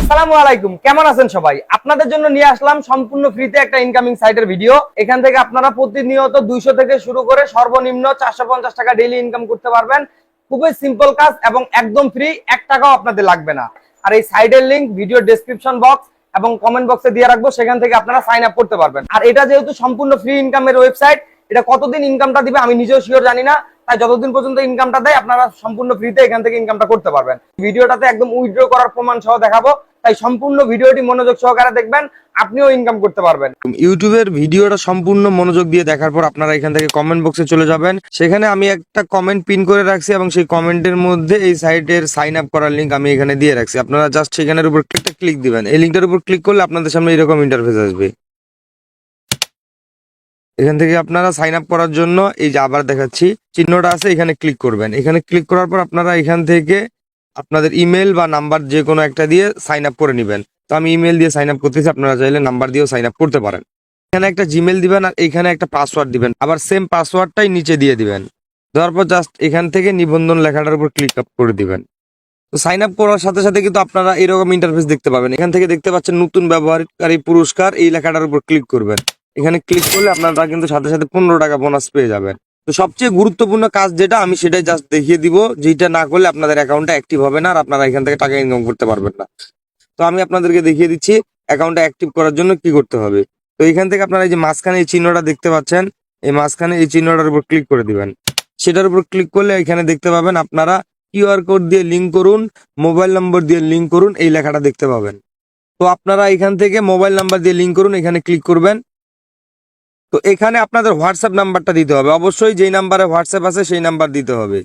আসসালামু আলাইকুম, কেমন আছেন সবাই? আপনাদের জন্য নিয়ে আসলাম সম্পূর্ণ ফ্রিতে একটা ইনকামিং সাইটের ভিডিও। এখান থেকে আপনারা প্রতিনিয়ত 200 থেকে শুরু করে সর্বনিম্ন 450 টাকা ডেইলি ইনকাম করতে পারবেন। খুবই সিম্পল কাজ এবং একদম ফ্রি, 1 টাকাও আপনাদের লাগবে না। আর এই সাইটের লিংক ভিডিও ডেসক্রিপশন বক্স এবং কমেন্ট বক্সে দিয়ে রাখবো, সেখান থেকে আপনারা সাইন আপ করতে পারবেন। আর এটা যেহেতু সম্পূর্ণ ফ্রি ইনকামের ওয়েবসাইট, এটা কতদিন ইনকামটা দিবে আমি নিজেও শিওর জানি না। তাই যতদিন পর্যন্ত ইনকামটা দেয় আপনারা সম্পূর্ণ ফ্রিতে এখান থেকে ইনকামটা করতে পারবেন। ভিডিওটাতে একদম উইথড্র করার প্রমাণ সহ দেখাবো, তাই সম্পূর্ণ ভিডিওটি মনোযোগ সহকারে দেখবেন, আপনিও ইনকাম করতে পারবেন। ইউটিউবের ভিডিওটা সম্পূর্ণ মনোযোগ দিয়ে দেখার পর আপনারা এখান থেকে কমেন্ট বক্সে চলে যাবেন। সেখানে আমি একটা কমেন্ট পিন করে রাখছি এবং সেই কমেন্টের মধ্যে এই সাইটের সাইন আপ করার লিঙ্ক আমি এখানে দিয়ে রাখছি। আপনারা জাস্ট সেখানের উপর একটা ক্লিক দিবেন। এই লিঙ্কটার উপর ক্লিক করলে আপনাদের সামনে এরকম ইন্টারফেস আসবে। এখান থেকে আপনারা সাইন আপ করার জন্য এই যে আবার দেখাচ্ছি চিহ্নটা আছে, এখানে ক্লিক করবেন। এখানে ক্লিক করার পর আপনারা এখান থেকে আপনাদের ইমেল বা নাম্বার যে কোনো একটা দিয়ে সাইন আপ করে নেবেন। তো আমি ইমেল দিয়ে সাইন আপ করতেছি, আপনারা চাইলে নাম্বার দিয়েও সাইন আপ করতে পারেন। এখানে একটা জিমেল দিবেন আর এখানে একটা পাসওয়ার্ড দিবেন, আবার সেম পাসওয়ার্ডটাই নিচে দিয়ে দিবেন। দেওয়ার পর জাস্ট এখান থেকে নিবন্ধন লেখাটার উপর ক্লিক আপ করে দিবেন। তো সাইন আপ করার সাথে সাথে কিন্তু আপনারা এরকম ইন্টারফেস দেখতে পাবেন। এখান থেকে দেখতে পাচ্ছেন নতুন ব্যবহারকারী পুরস্কার, এই লেখাটার উপর ক্লিক করবেন। এখানে ক্লিক করলে আপনারা কিন্তু সাথে সাথে 15 টাকা বোনাস পেয়ে যাবেন। তো সবচেয়ে গুরুত্বপূর্ণ কাজ যেটা আমি সেটাই জাস্ট দেখিয়ে দিব, যেটা না করলে আপনাদের অ্যাকাউন্টটা অ্যাক্টিভ হবে না আর আপনারা এখান থেকে টাকা ইনকাম করতে পারবেন না। তো আমি আপনাদেরকে দেখিয়ে দিচ্ছি অ্যাকাউন্টটা অ্যাক্টিভ করার জন্য কি করতে হবে। তো এখান থেকে আপনারা এই যে মাঝখানে এই চিহ্নটা দেখতে পাচ্ছেন, এই মাঝখানে এই চিহ্নটার উপর ক্লিক করে দিবেন। সেটার উপর ক্লিক করলে এখানে দেখতে পাবেন আপনারা কিউআর কোড দিয়ে লিঙ্ক করুন, মোবাইল নম্বর দিয়ে লিঙ্ক করুন, এই লেখাটা দেখতে পাবেন। তো আপনারা এখান থেকে মোবাইল নাম্বার দিয়ে লিঙ্ক করুন, এখানে ক্লিক করবেন। তো এখানে আপনাদের হোয়াটসঅ্যাপ নাম্বারটা দিতে হবে, অবশ্যই যেই নাম্বারে হোয়াটসঅ্যাপ আছে সেই নাম্বার দিতে হবে।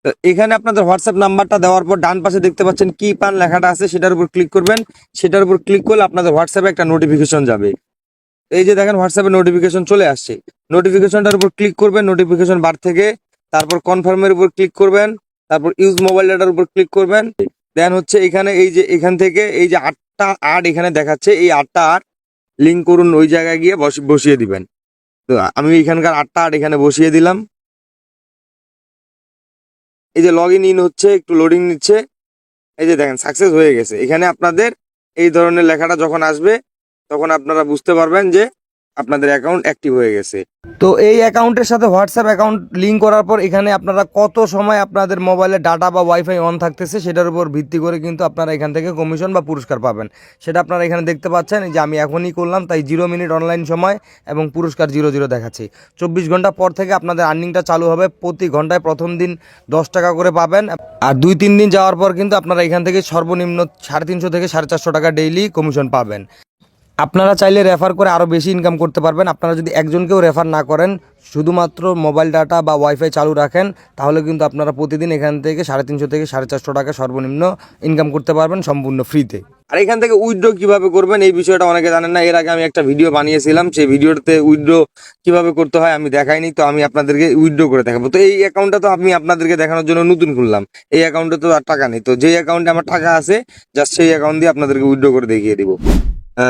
তো এখানে আপনাদের হোয়াটসঅ্যাপ নাম্বারটা দেওয়ার পর ডান পাশে দেখতে পাচ্ছেন কি পান লেখাটা আছে, সেটার উপর ক্লিক করবেন। সেটার উপর ক্লিক করলে আপনাদের হোয়াটসঅ্যাপে একটা নোটিফিকেশন যাবে। এই যে দেখেন হোয়াটসঅ্যাপে নোটিফিকেশন চলে আসছে। নোটিফিকেশনটার উপর ক্লিক করবেন নোটিফিকেশন বার থেকে, তারপর কনফার্মের উপর ক্লিক করবেন, তারপর ইউজ মোবাইল ডাটার উপর ক্লিক করবেন। দেন হচ্ছে এখানে এই যে এখান থেকে এই যে 8টা আট এখানে দেখাচ্ছে, এই 8টা আট লিঙ্ক করুন, ওই জায়গায় গিয়ে বসিয়ে দিবেন। তো আমি এখানকার 8টা আট এখানে বসিয়ে দিলাম। এই যে লগ ইন হচ্ছে, একটু লোডিং নিচ্ছে। এই যে দেখেন সাকসেস হয়ে গেছে। এখানে আপনাদের এই ধরনের লেখাটা যখন আসবে তখন আপনারা বুঝতে পারবেন যে আপনাদের অ্যাকাউন্ট অ্যাক্টিভ হয়ে গেছে। তো এই অ্যাকাউন্টের সাথে হোয়াটসঅ্যাপ অ্যাকাউন্ট লিংক করার পর এখানে আপনারা কত সময় আপনাদের মোবাইলে ডাটা বা ওয়াইফাই অন থাকতেছে সেটার উপর ভিত্তি করে কিন্তু আপনারা এখান থেকে কমিশন বা পুরস্কার পাবেন। সেটা আপনারা এখানে দেখতে পাচ্ছেন, যে আমি এখনই করলাম, তাই 0 মিনিট অনলাইন সময় এবং পুরস্কার 00 দেখাচ্ছি। 24 ঘন্টা পর থেকে আপনাদের আর্নিংটা চালু হবে। প্রতি ঘন্টায় প্রথম দিন 10 টাকা করে পাবেন, আর 2-3 দিন যাওয়ার পর কিন্তু আপনারা এখান থেকে সর্বনিম্ন 350 থেকে 450 টাকা ডেইলি কমিশন পাবেন। আপনারা চাইলে রেফার করে আরও বেশি ইনকাম করতে পারবেন। আপনারা যদি একজনকেও রেফার না করেন, শুধুমাত্র মোবাইল ডাটা বা ওয়াইফাই চালু রাখেন, তাহলে কিন্তু আপনারা প্রতিদিন এখান থেকে 350 থেকে 450 টাকা সর্বনিম্ন ইনকাম করতে পারবেন সম্পূর্ণ ফ্রিতে। আর এখান থেকে উইথড্র কিভাবে করবেন এই বিষয়টা অনেকে জানেন না। এর আগে আমি একটা ভিডিও বানিয়েছিলাম, সেই ভিডিওতে উইথড্র কিভাবে করতে হয় আমি দেখাইনি, তো আমি আপনাদেরকে উইথড্র করে দেখাবো। তো এই অ্যাকাউন্টটা তো আমি আপনাদেরকে দেখানোর জন্য নতুন খুললাম, এই অ্যাকাউন্টে তো আর টাকা নেই। তো যেই অ্যাকাউন্টে আমার টাকা আছে জাস্ট সেই অ্যাকাউন্ট দিয়ে আপনাদেরকে উইথড্র করে দেখিয়ে দিব।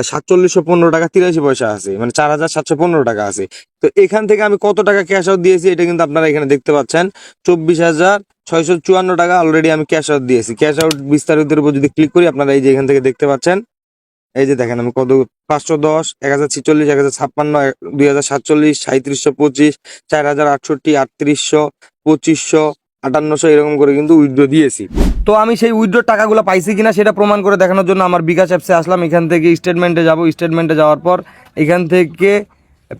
4715 টাকা 83 পয়সা আছে, মানে 4715 টাকা আছে। তো এখান থেকে আমি কত টাকা ক্যাশ আউট দিয়েছি এটা কিন্তু আপনারা এখানে দেখতে পাচ্ছেন, 24,654 টাকা অলরেডি আমি ক্যাশ আউট দিয়েছি। ক্যাশ আউট বিস্তারিতের উপর যদি ক্লিক করি আপনারা এই যে এখান থেকে দেখতে পাচ্ছেন, এই যে দেখেন আমি কত 510, 1046, 1056, 2047, 3725, 4068, 3800, 2500, 5800 এরকম করে কিন্তু উইথড্র দিয়েছি। তো আমি সেই উইথড্র টাকাগুলো পাইছি কিনা সেটা প্রমাণ করে দেখানোর জন্য আমার বিকাশ অ্যাপসে আসলাম। এখান থেকে স্টেটমেন্টে যাব, স্টেটমেন্টে যাওয়ার পর এখান থেকে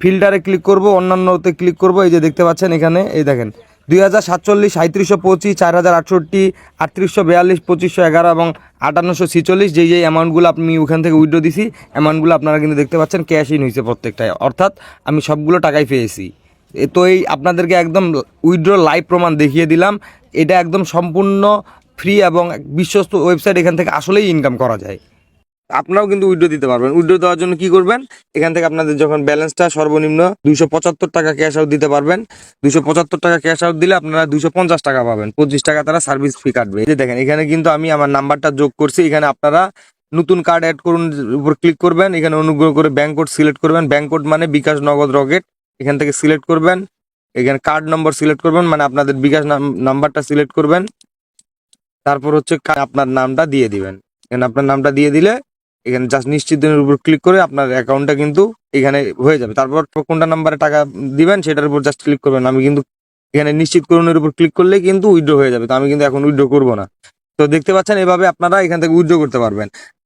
ফিল্টারে ক্লিক করব, অন্যান্যতে ক্লিক করব। এই যে দেখতে পাচ্ছেন এখানে, এই দেখেন 2047, 3725, 4068, 3842, 2511 এবং 5846 যেই অ্যামাউন্টগুলো আমি ওখান থেকে উইথড্র দিছি, অ্যামাউন্টগুলো আপনারা কিন্তু দেখতে পাচ্ছেন ক্যাশ ইন হয়েছে প্রত্যেকটাই, অর্থাৎ আমি সবগুলো টাকাই পেয়েছি। তো এই আপনাদেরকে একদম উইথড্র লাইভ প্রমাণ দেখিয়ে দিলাম। এটা একদম সম্পূর্ণ ফ্রি এবং বিশ্বস্ত ওয়েবসাইট, এখান থেকে আসলেই ইনকাম করা যায়। আপনারাও কিন্তু উইথড্র দিতে পারবেন। উইথড্র দেওয়ার জন্য কি করবেন, এখান থেকে আপনাদের যখন ব্যালেন্সটা সর্বনিম্ন 275 টাকা ক্যাশ আউট দিতে পারবেন। 275 টাকা ক্যাশ আউট দিলে আপনারা 250 টাকা পাবেন, 25 টাকা তারা সার্ভিস ফি কাটবে। এই যে দেখেন এখানে কিন্তু আমি আমার নাম্বারটা যোগ করছি। এখানে আপনারা নতুন কার্ড অ্যাড করুন উপর ক্লিক করবেন। এখানে অনুগ্রহ করে ব্যাংক কোড সিলেক্ট করবেন। ব্যাংক কোড মানে বিকাশ, নগদ, রকেট। এখান থেকে সিলেক্ট করবেন। এখানে কার্ড নম্বর সিলেক্ট করবেন, মানে আপনাদের বিকাশ নাম্বারটা সিলেক্ট করবেন। তারপর হচ্ছে আপনার নামটা দিয়ে দিবেন। এখানে আপনার নামটা দিয়ে দিলে এখানে জাস্ট নিশ্চিতের উপর ক্লিক করে আপনার অ্যাকাউন্টটা কিন্তু এখানে হয়ে যাবে। তারপর কোনটা নাম্বারে টাকা দিবেন সেটার উপর জাস্ট ক্লিক করবেন। আমি কিন্তু এখানে নিশ্চিত করণের উপর ক্লিক করলে কিন্তু উইথড্র হয়ে যাবে। তো আমি কিন্তু এখন উইথড্র করবো না। তো দেখতে পাচ্ছেন এভাবে আপনারা এখান থেকে উইথড্র করতে পারবেন।